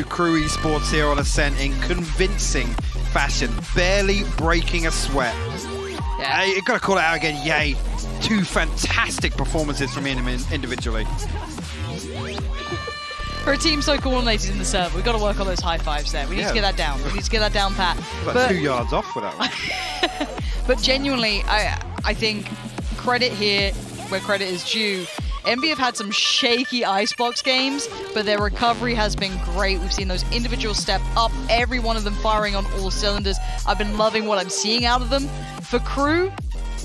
to KRÜ Esports here on Ascent in convincing fashion, barely breaking a sweat. Yeah. You've got to call it out again, yay. Two fantastic performances from him individually. For a team so coordinated in the server, we've got to work on those high fives there. We need to get that down. We need to get that down pat. About 2 yards off for that one. But genuinely, I think credit here where credit is due. Envy have had some shaky Icebox games, but their recovery has been great. We've seen those individuals step up, every one of them firing on all cylinders. I've been loving what I'm seeing out of them. For KRÜ,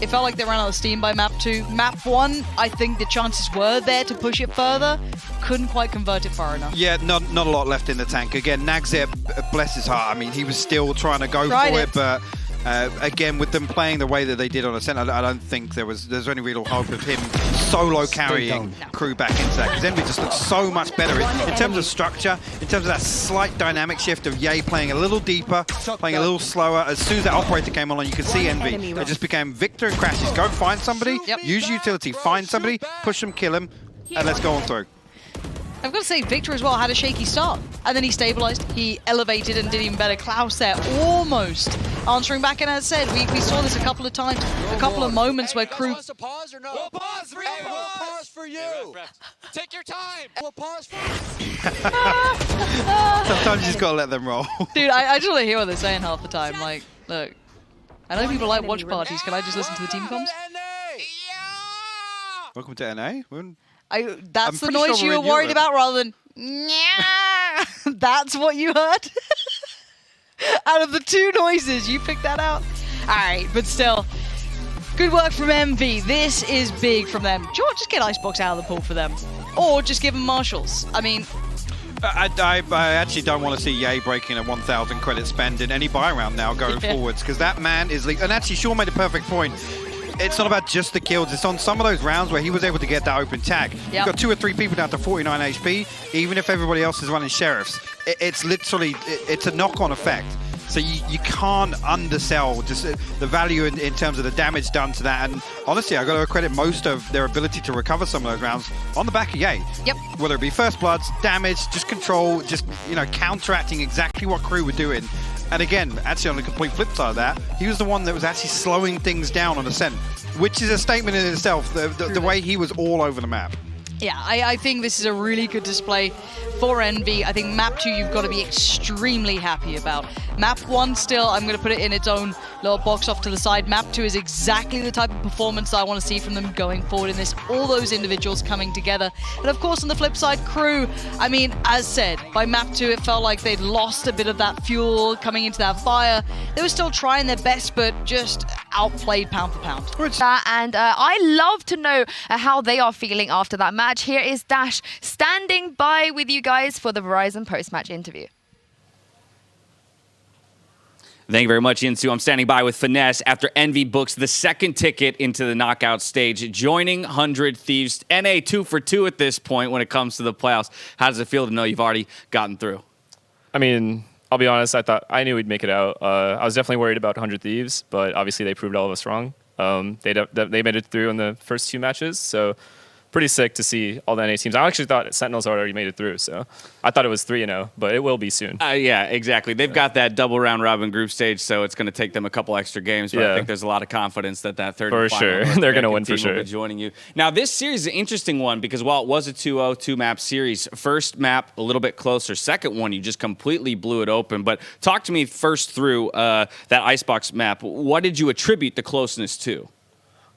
it felt like they ran out of steam by map 2. Map 1, I think the chances were there to push it further. Couldn't quite convert it far enough. Yeah, not a lot left in the tank. Again, Nagzep, bless his heart, I mean, he was still trying to go for it, but again, with them playing the way that they did on Ascent, I don't think there's any real hope of him solo carrying KRÜ back into that, because Envy just looks so much better in terms of structure, in terms of that slight dynamic shift of Ye playing a little deeper, playing a little slower. As soon as that operator came on, you could see Envy. It just became Victor and Crashes. Go find somebody, use utility, find somebody, push them, kill him, and let's go on through. I've got to say, Victor as well had a shaky start, and then he stabilized, he elevated and did even better. Klaus there almost answering back, and as I said, we saw this a couple of times, a couple of moments where KRÜ... Wants to pause or no? We'll pause for you! We'll pause for you! Take your time! We'll pause for you! Sometimes you just got to let them roll. Dude, I just want to hear what they're saying half the time. Like, look, I know people like watch parties. Can I just listen to the team comms? Welcome to NA. That's the noise you were worried about rather than that's what you heard? Out of the two noises, you picked that out? Alright, but still, good work from MV. This is big from them. Sure, just get Icebox out of the pool for them. Or just give them Marshals. I mean... I actually don't want to see Ye breaking a 1,000 credit spend in any buy round now going forwards, because that man is... And actually, Sean made a perfect point. It's not about just the kills, it's on some of those rounds where he was able to get that open tag. You've got 2 or 3 people down to 49 HP, even if everybody else is running Sheriffs. It's literally, it's a knock-on effect. So you can't undersell just the value in terms of the damage done to that. And honestly, I've got to credit most of their ability to recover some of those rounds on the back of Ye. Yep. Whether it be first bloods, damage, just control, just, you know, counteracting exactly what KRÜ were doing. And again, actually on the complete flip side of that, he was the one that was actually slowing things down on Ascent, which is a statement in itself, the way he was all over the map. Yeah, I think this is a really good display for Envy. I think map 2 you've got to be extremely happy about. Map 1 still, I'm going to put it in its own little box off to the side. Map 2 is exactly the type of performance I want to see from them going forward in this. All those individuals coming together. And of course on the flip side, KRÜ, I mean, as said, by map 2 it felt like they'd lost a bit of that fuel coming into that fire. They were still trying their best, but just outplayed pound for pound. And I love to know how they are feeling after that match. Here is Dash standing by with you guys for the Verizon post-match interview. Thank you very much, Insu. I'm standing by with FNS after Envy books the second ticket into the knockout stage, joining 100 Thieves. NA 2 for 2 at this point when it comes to the playoffs. How does it feel to know you've already gotten through? I mean, I'll be honest, I knew we'd make it out. I was definitely worried about 100 Thieves, but obviously they proved all of us wrong. They made it through in the first 2 matches, so pretty sick to see all the NA teams. I actually thought Sentinels already made it through, so I thought it was 3-0, but it will be soon. Yeah, exactly. They've got that double round robin group stage, so it's going to take them a couple extra games, but I think there's a lot of confidence that third for sure. They're going to win for sure. Will be joining you. Now, this series is an interesting one because while it was a 2-0 2-map series, first map a little bit closer, second one you just completely blew it open. But talk to me first through that Icebox map. What did you attribute the closeness to?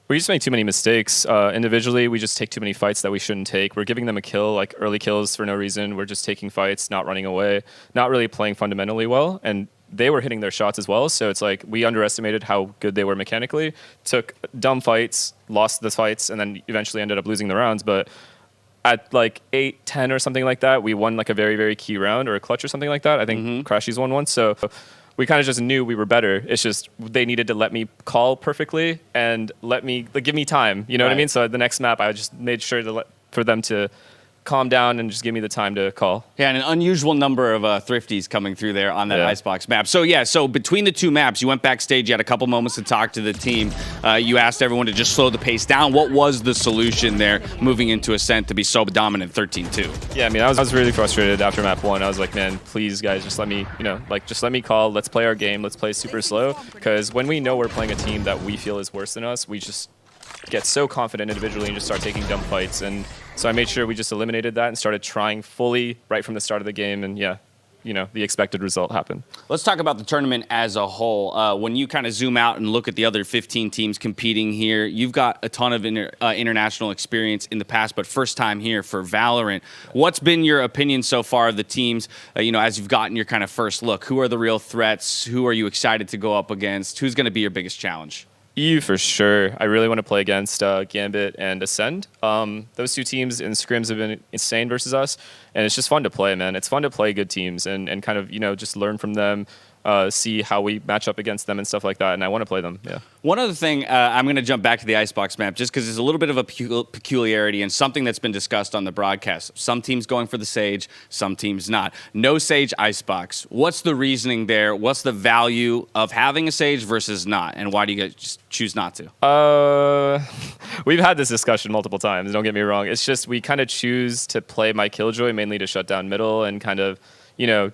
We just make too many mistakes. Individually, we just take too many fights that we shouldn't take. We're giving them a kill, like early kills for no reason. We're just taking fights, not running away, not really playing fundamentally well. And they were hitting their shots as well. So it's like we underestimated how good they were mechanically. Took dumb fights, lost the fights, and then eventually ended up losing the rounds. But at like 8-10 or something like that, we won like a very, very key round or a clutch or something like that. I think Crashies won once. So we kind of just knew we were better. It's just they needed to let me call perfectly and let me give me time. You know what I mean? So the next map, I just made sure for them to calm down and just give me the time to call. Yeah, and an unusual number of thrifties coming through there on that Icebox map. So yeah, so between the two maps, you went backstage, you had a couple moments to talk to the team. You asked everyone to just slow the pace down. What was the solution there moving into Ascent to be so dominant 13-2? Yeah, I mean, I was really frustrated after map 1. I was like, man, please guys, just let me, just let me call. Let's play our game. Let's play super slow. Because when we know we're playing a team that we feel is worse than us, we just get so confident individually and just start taking dumb fights. And so I made sure we just eliminated that and started trying fully right from the start of the game. And yeah, the expected result happened. Let's talk about the tournament as a whole. When you kind of zoom out and look at the other 15 teams competing here, you've got a ton of international experience in the past, but first time here for Valorant. What's been your opinion so far of the teams, as you've gotten your kind of first look? Who are the real threats? Who are you excited to go up against? Who's going to be your biggest challenge? EU for sure. I really want to play against Gambit and Ascend. Those two teams in scrims have been insane versus us, and it's just fun to play, man. It's fun to play good teams and kind of, just learn from them, see how we match up against them and stuff like that, and I want to play them, yeah. One other thing, I'm going to jump back to the Icebox map just because there's a little bit of a peculiarity and something that's been discussed on the broadcast. Some teams going for the Sage, some teams not. No Sage Icebox. What's the reasoning there? What's the value of having a Sage versus not? And why do you guys just choose not to? We've had this discussion multiple times, don't get me wrong. It's just we kind of choose to play my Killjoy mainly to shut down middle and kind of,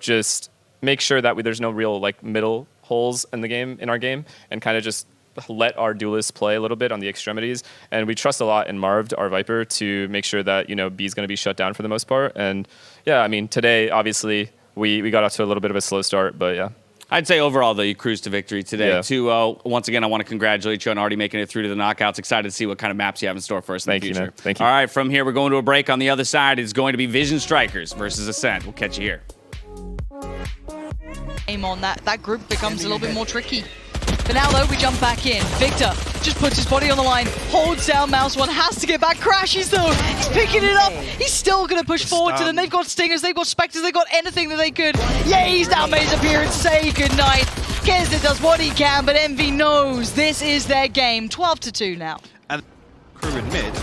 just make sure that there's no real middle holes in our game, and kind of just let our duelists play a little bit on the extremities. And we trust a lot in Marved, our Viper, to make sure that B is going to be shut down for the most part. And yeah, I mean, today obviously we got off to a little bit of a slow start, but yeah. I'd say overall, though, you cruised to victory today. Yeah. 2-0. Once again, I want to congratulate you on already making it through to the knockouts. Excited to see what kind of maps you have in store for us in the future. Thank you, man. Thank you. All right, from here, we're going to a break. On the other side, it's going to be Vision Strikers versus Ascent. We'll catch you here. Aim on that group becomes a little bit more tricky. But now, though, we jump back in. Victor just puts his body on the line, holds down Mouse One, has to get back, crashes though. He's picking it up. He's still going to push forward to them. They've got Stingers, they've got Spectres, they've got anything that they could. Yeah, he's now made his appearance. Say goodnight. Kesnet does what he can, but Envy knows this is their game. 12-2 now. And KRÜ in mid.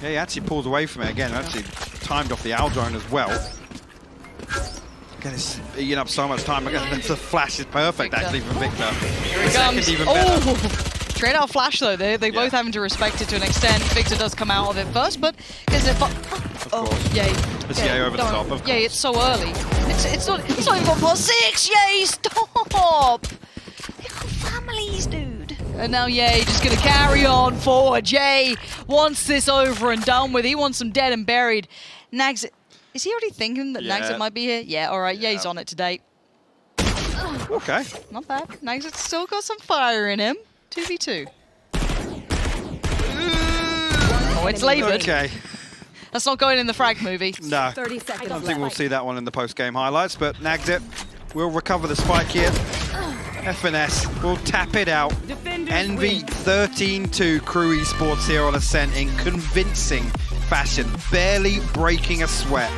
Yeah, he actually pulls away from it again. Actually timed off the Owl drone as well. It's eating up so much time. The flash is perfect, actually, from Victor. Here he comes. Straight out flash, though. They both having to respect it to an extent. Victor does come out of it first, but is it? Yay! It's Yay over the top. Yay! It's so early. It's not. He's not even got +6. Yay! Stop! They've got families, dude. And now Yay just gonna carry on forward. Yay wants this over and done with. He wants them dead and buried. Nags. Is he already thinking that Nagsit might be here? Yeah, all right. Yeah, he's on it today. Okay. Not bad. Nagsit's still got some fire in him. 2v2. Oh, it's laboured. Okay. That's not going in the frag movie. No. 30 seconds. I don't think we'll see that one in the post-game highlights, but Nagsit will recover the spike here. FNS will tap it out. Envy 13-2 KRÜ Esports here on Ascent in convincing fashion, barely breaking a sweat.